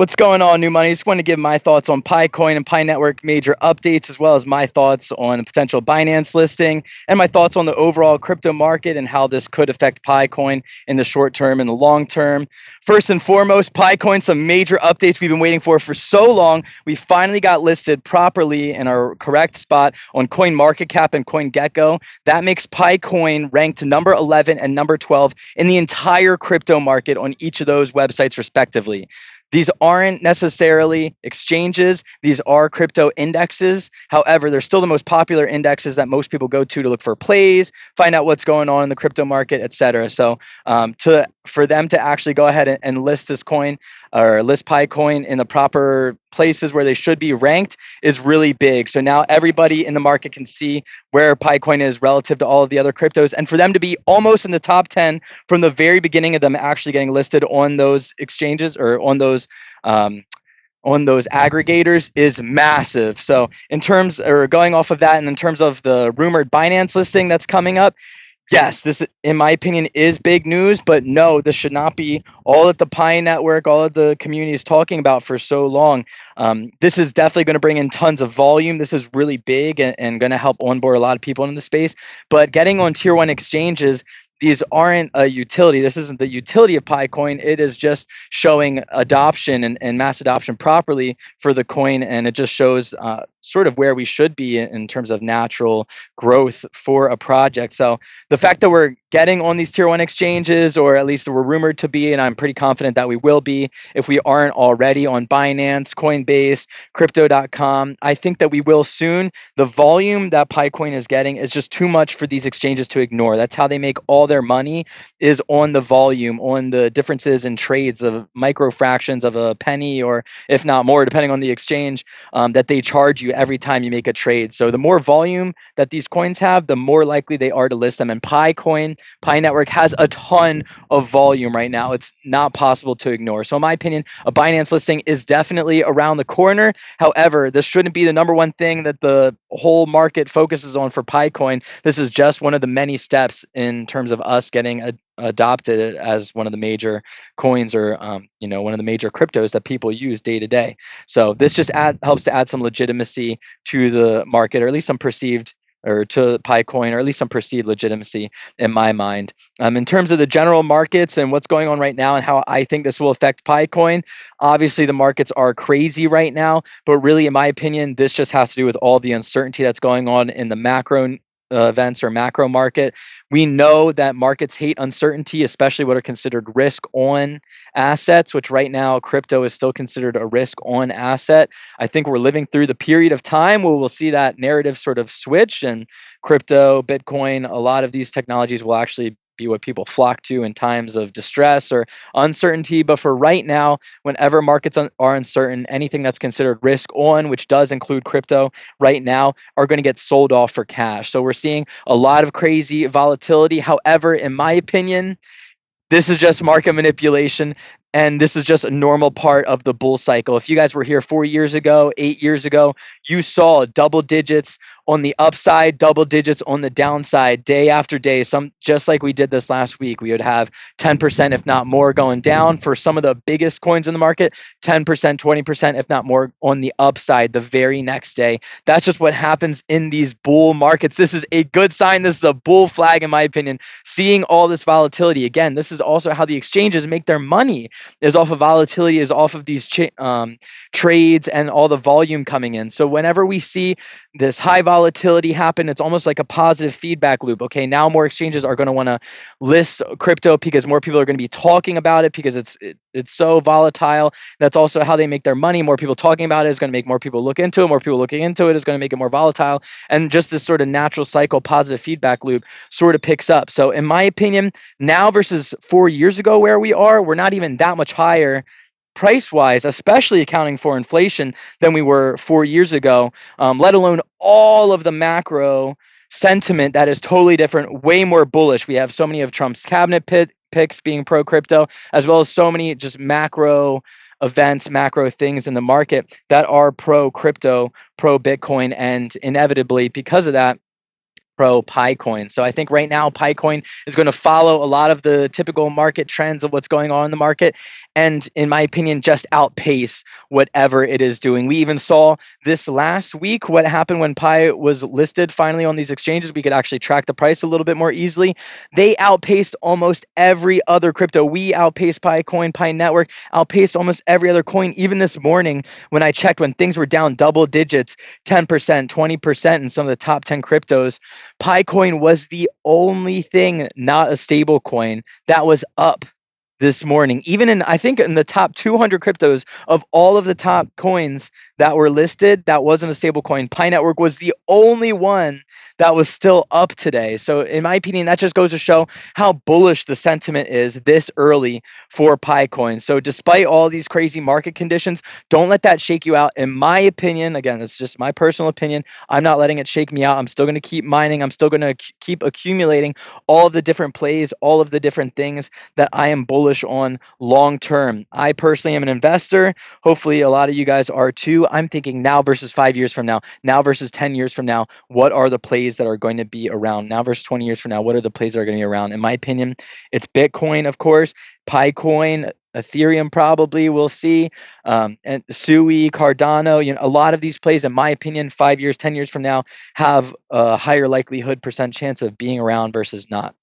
What's going on, New Money? Just want to give my thoughts on PiCoin and Pi Network major updates, as well as my thoughts on the potential Binance listing and my thoughts on the overall crypto market and how this could affect PiCoin in the short term and the long term. First and foremost, PiCoin, some major updates we've been waiting for so long. We finally got listed properly in our correct spot on CoinMarketCap and CoinGecko. That makes PiCoin ranked number 11 and number 12 in the entire crypto market on each of those websites, respectively. These aren't necessarily exchanges. These are crypto indexes. However, they're still the most popular indexes that most people go to look for plays, find out what's going on in the crypto market, et cetera. So for them to actually go ahead and list this coin or list PiCoin in the proper places where they should be ranked is really big. So now everybody in the market can see where PiCoin is relative to all of the other cryptos. And for them to be almost in the top 10 from the very beginning of them actually getting listed on those exchanges or on those aggregators is massive. So in terms or going off of that and in terms of the rumored Binance listing that's coming up, yes, this, in my opinion, is big news, but no, this should not be all that the Pi Network, all of the community is talking about for so long. This is definitely going to bring in tons of volume. This is really big and going to help onboard a lot of people into the space. But getting on tier one exchanges, these aren't a utility. This isn't the utility of PiCoin. It is just showing adoption and mass adoption properly for the coin. And it just shows sort of where we should be in terms of natural growth for a project. So the fact that we're getting on these tier one exchanges, or at least we're rumored to be, and I'm pretty confident that we will be if we aren't already on Binance, Coinbase, Crypto.com, I think that we will soon. The volume that PiCoin is getting is just too much for these exchanges to ignore. That's how they make all their money, is on the volume, on the differences in trades of micro fractions of a penny, or if not more, depending on the exchange, that they charge you every time you make a trade. So the more volume that these coins have, the more likely they are to list them. And PiCoin, Pi Network has a ton of volume right now. It's not possible to ignore. So in my opinion, a Binance listing is definitely around the corner. However, this shouldn't be the number one thing that the whole market focuses on for PiCoin. This is just one of the many steps in terms of us getting adopted as one of the major coins, or one of the major cryptos that people use day to day. So this just helps to add some legitimacy to the market, or at least some perceived, or to PiCoin, or at least some perceived legitimacy in my mind. In terms of the general markets and what's going on right now and how I think this will affect PiCoin, obviously the markets are crazy right now, but really, in my opinion, this just has to do with all the uncertainty that's going on in the macro events or macro market. We know that markets hate uncertainty, especially what are considered risk on assets, which right now crypto is still considered a risk on asset. I think we're living through the period of time where we'll see that narrative sort of switch, and crypto, Bitcoin, a lot of these technologies will actually be what people flock to in times of distress or uncertainty. But for right now, whenever markets are uncertain, anything that's considered risk on, which does include crypto right now, are going to get sold off for cash. So we're seeing a lot of crazy volatility. However, in my opinion, this is just market manipulation, and this is just a normal part of the bull cycle. If you guys were here 4 years ago, 8 years ago, you saw double digits on the upside, double digits on the downside, day after day. Some, just like we did this last week, we would have 10%, if not more, going down for some of the biggest coins in the market, 10%, 20%, if not more, on the upside the very next day. That's just what happens in these bull markets. This is a good sign. This is a bull flag, in my opinion. Seeing all this volatility, again, this is also how the exchanges make their money, is off of volatility, is off of these trades and all the volume coming in. So whenever we see this high volatility happen, it's almost like a positive feedback loop. Okay, now more exchanges are going to want to list crypto because more people are going to be talking about it because it's so volatile. That's also how they make their money. More people talking about it is going to make more people look into it. More people looking into it is going to make it more volatile. And just this sort of natural cycle, positive feedback loop sort of picks up. So in my opinion, now versus 4 years ago where we are, we're not even that much higher price-wise, especially accounting for inflation, than we were 4 years ago, let alone all of the macro sentiment that is totally different, way more bullish. We have so many of Trump's cabinet picks being pro-crypto, as well as so many just macro events, macro things in the market that are pro-crypto, pro-Bitcoin, and inevitably, because of that, pro Picoin. So I think right now Picoin is going to follow a lot of the typical market trends of what's going on in the market, and in my opinion, just outpace whatever it is doing. We even saw this last week what happened when Pi was listed finally on these exchanges. We could actually track the price a little bit more easily. They outpaced almost every other crypto. We outpaced Picoin, Pi Network outpaced almost every other coin. Even this morning when I checked, when things were down double digits, 10%, 20% in some of the top 10 cryptos, Picoin was the only thing, not a stable coin, that was up this morning. Even in, I think, in the top 200 cryptos of all of the top coins that were listed, that wasn't a stable coin. Pi Network was the only one that was still up today. So in my opinion, that just goes to show how bullish the sentiment is this early for Picoin. So despite all these crazy market conditions, don't let that shake you out. In my opinion, again, it's just my personal opinion, I'm not letting it shake me out. I'm still going to keep mining. I'm still going to keep accumulating all of the different plays, all of the different things that I am bullish on long term. I personally am an investor. Hopefully, a lot of you guys are too. I'm thinking now versus 5 years from now versus 10 years from now, what are the plays that are going to be around? Now versus 20 years from now, what are the plays that are going to be around? In my opinion, it's Bitcoin, of course, Picoin, Ethereum probably, we'll see, and Sui, Cardano, a lot of these plays, in my opinion, 5 years, 10 years from now, have a higher likelihood percent chance of being around versus not.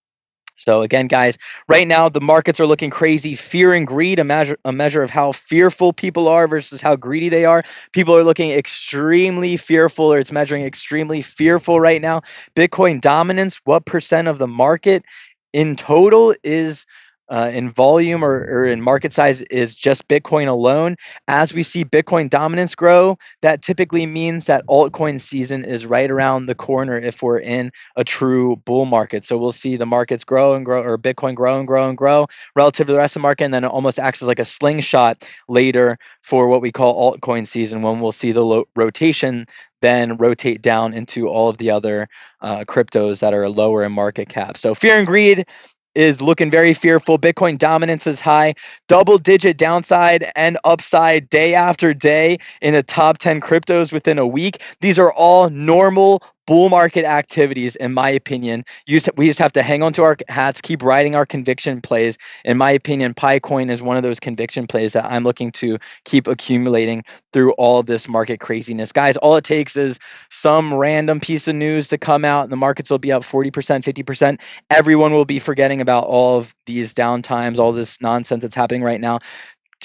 So again, guys, right now the markets are looking crazy. Fear and greed, a measure of how fearful people are versus how greedy they are. People are looking extremely fearful, or it's measuring extremely fearful right now. Bitcoin dominance, what percent of the market in total is in volume or in market size is just Bitcoin alone? As we see Bitcoin dominance grow, that typically means that altcoin season is right around the corner if we're in a true bull market. So we'll see the markets grow and grow, or Bitcoin grow and grow and grow relative to the rest of the market, and then it almost acts as like a slingshot later for what we call altcoin season, when we'll see the rotation then rotate down into all of the other cryptos that are lower in market cap. So fear and greed is looking very fearful. Bitcoin dominance is high, double-digit downside and upside day after day in the top 10 cryptos within a week. These are all normal bull market activities, in my opinion. We just have to hang on to our hats, keep riding our conviction plays. In my opinion, Picoin is one of those conviction plays that I'm looking to keep accumulating through all of this market craziness. Guys, all it takes is some random piece of news to come out and the markets will be up 40%, 50%. Everyone will be forgetting about all of these downtimes, all this nonsense that's happening right now.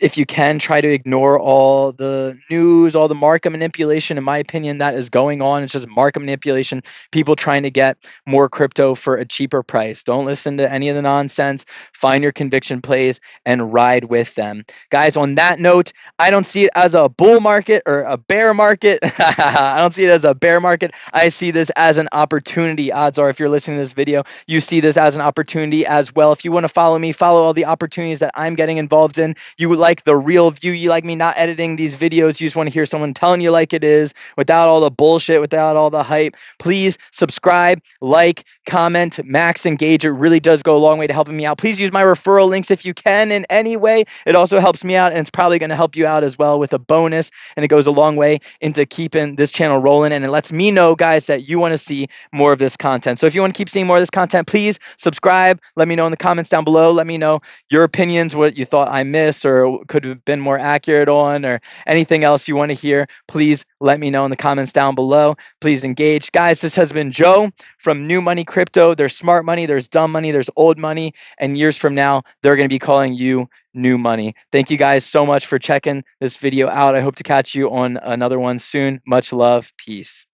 If you can, try to ignore all the news, all the market manipulation. In my opinion, that is going on. It's just market manipulation, people trying to get more crypto for a cheaper price. Don't listen to any of the nonsense. Find your conviction plays and ride with them. Guys, on that note, I don't see it as a bull market or a bear market. I don't see it as a bear market. I see this as an opportunity. Odds are, if you're listening to this video, you see this as an opportunity as well. If you want to follow me, follow all the opportunities that I'm getting involved in. You would like the real view, you like me not editing these videos, you just want to hear someone telling you like it is, without all the bullshit, without all the hype, please subscribe, like, comment, max engage. It really does go a long way to helping me out. Please use my referral links if you can in any way. It also helps me out, and it's probably going to help you out as well with a bonus, and it goes a long way into keeping this channel rolling, and it lets me know, guys, that you want to see more of this content. So if you want to keep seeing more of this content, please subscribe. Let me know in the comments down below. Let me know your opinions, what you thought I missed or could have been more accurate on, or anything else you want to hear. Please let me know in the comments down below. Please engage. Guys, this has been Joe from New Money Crypto. There's smart money, there's dumb money, there's old money, and years from now, they're going to be calling you new money. Thank you guys so much for checking this video out. I hope to catch you on another one soon. Much love. Peace.